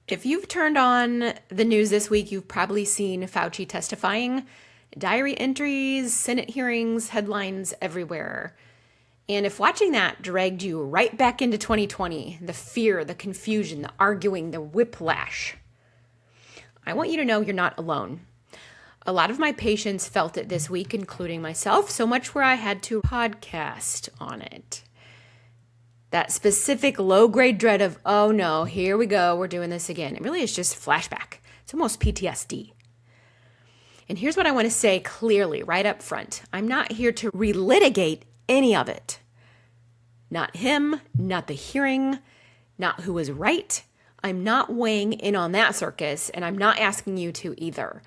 If you've turned on the news this week, you've probably seen Fauci testifying, diary entries, Senate hearings, headlines everywhere. And if watching that dragged you right back into 2020, the fear, the confusion, the arguing, the whiplash, I want you to know you're not alone. A lot of my patients felt it this week, including myself, so much where I had to podcast on it. That specific low-grade dread of, oh no, here we go, we're doing this again. It really is just flashback. It's almost PTSD. And here's what I want to say clearly, right up front. I'm not here to relitigate any of it. Not him, not the hearing, not who was right. I'm not weighing in on that circus, and I'm not asking you to either.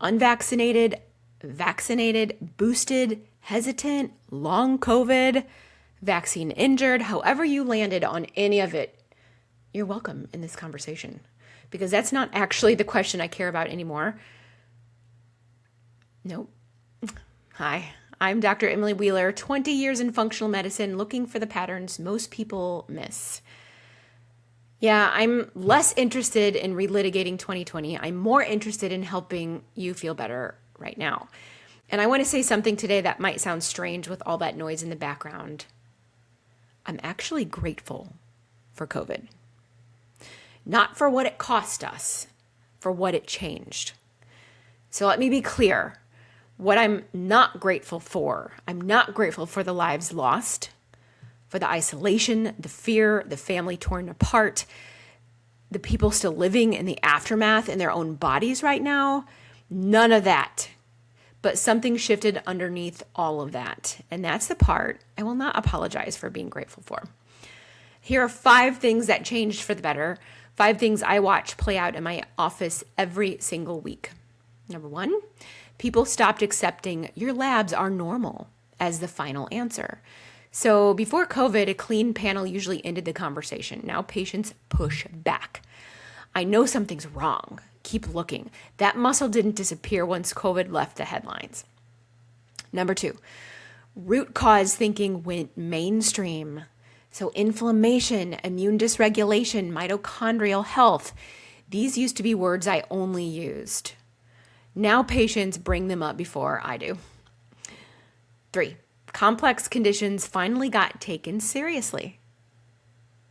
Unvaccinated, vaccinated, boosted, hesitant, long COVID, vaccine injured, however you landed on any of it, you're welcome in this conversation, because that's not actually the question I care about anymore. Nope. Hi, I'm Dr. Emily Wheeler, 20 years in functional medicine, looking for the patterns most people miss. Yeah, I'm less interested in relitigating 2020. I'm more interested in helping you feel better right now. And I want to say something today that might sound strange with all that noise in the background. I'm actually grateful for COVID. Not for what it cost us, for what it changed. So let me be clear. What I'm not grateful for, I'm not grateful for the lives lost, for the isolation, the fear, the family torn apart, the people still living in the aftermath in their own bodies right now. None of that. But something shifted underneath all of that. And that's the part I will not apologize for being grateful for. Here are 5 things that changed for the better. 5 things I watch play out in my office every single week. Number 1, people stopped accepting your labs are normal as the final answer. So before COVID, a clean panel usually ended the conversation. Now patients push back. I know something's wrong. Keep looking. That muscle didn't disappear once COVID left the headlines. Number 2, root cause thinking went mainstream. So inflammation, immune dysregulation, mitochondrial health, these used to be words I only used. Now patients bring them up before I do. 3, complex conditions finally got taken seriously.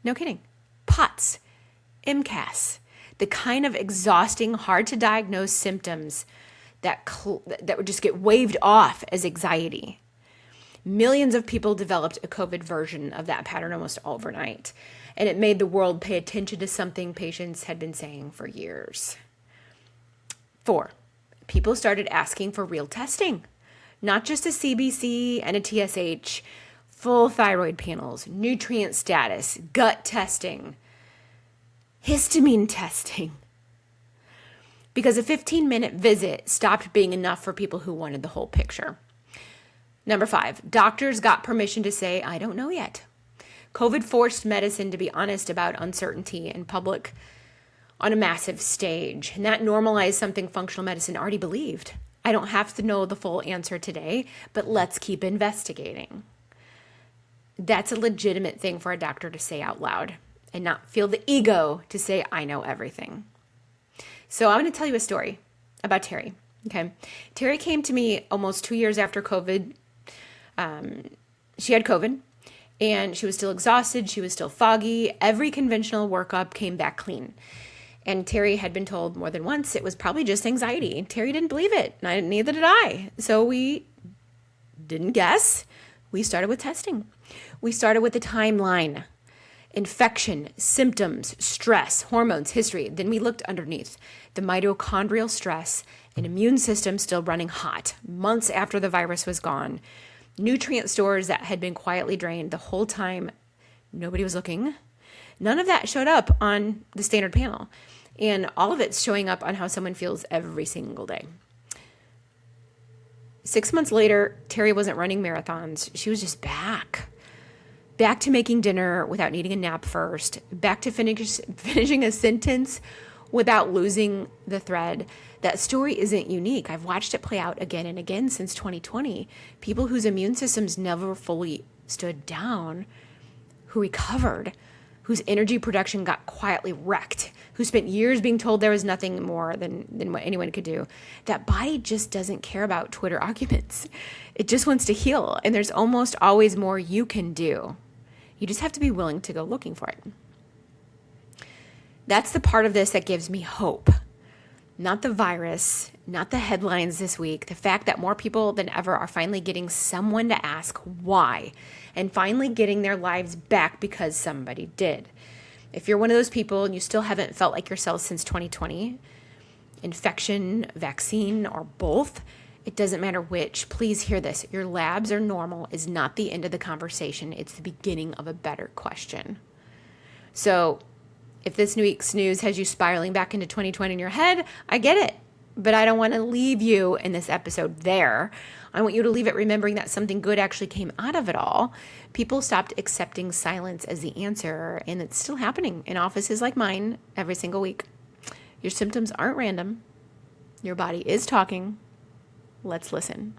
No kidding. POTS, MCAS, the kind of exhausting, hard to diagnose symptoms that would just get waved off as anxiety. Millions of people developed a COVID version of that pattern almost overnight, and it made the world pay attention to something patients had been saying for years. 4, people started asking for real testing, not just a CBC and a TSH, full thyroid panels, nutrient status, gut testing, histamine testing. Because a 15-minute visit stopped being enough for people who wanted the whole picture. Number 5, doctors got permission to say, I don't know yet. COVID forced medicine to be honest about uncertainty in public on a massive stage, and that normalized something functional medicine already believed. I don't have to know the full answer today, but let's keep investigating. That's a legitimate thing for a doctor to say out loud and not feel the ego to say, I know everything. So I'm going to tell you a story about Terry. Okay. Terry came to me almost 2 years after COVID. She had COVID and she was still exhausted. She was still foggy. Every conventional workup came back clean. And Terry had been told more than once it was probably just anxiety. Terry didn't believe it. Neither did I. So we didn't guess. We started with testing. We started with the timeline. Infection, symptoms, stress, hormones, history. Then we looked underneath. The mitochondrial stress, an immune system still running hot months after the virus was gone. Nutrient stores that had been quietly drained the whole time. Nobody was looking. None of that showed up on the standard panel. And all of it's showing up on how someone feels every single day. 6 months later, Terry wasn't running marathons. She was just back. Back to making dinner without needing a nap first. Back to finishing a sentence without losing the thread. That story isn't unique. I've watched it play out again and again since 2020. People whose immune systems never fully stood down, who recovered, whose energy production got quietly wrecked, who spent years being told there was nothing more than what anyone could do. That body just doesn't care about Twitter arguments. It just wants to heal, and there's almost always more you can do. You just have to be willing to go looking for it. That's the part of this that gives me hope. Not the virus, not the headlines this week, the fact that more people than ever are finally getting someone to ask why, and finally getting their lives back because somebody did. If you're one of those people and you still haven't felt like yourself since 2020, infection, vaccine, or both, it doesn't matter which. Please hear this. Your labs are normal is not the end of the conversation. It's the beginning of a better question. So if this week's news has you spiraling back into 2020 in your head, I get it. But I don't want to leave you in this episode there. I want you to leave it remembering that something good actually came out of it all. People stopped accepting silence as the answer, and it's still happening in offices like mine every single week. Your symptoms aren't random. Your body is talking. Let's listen.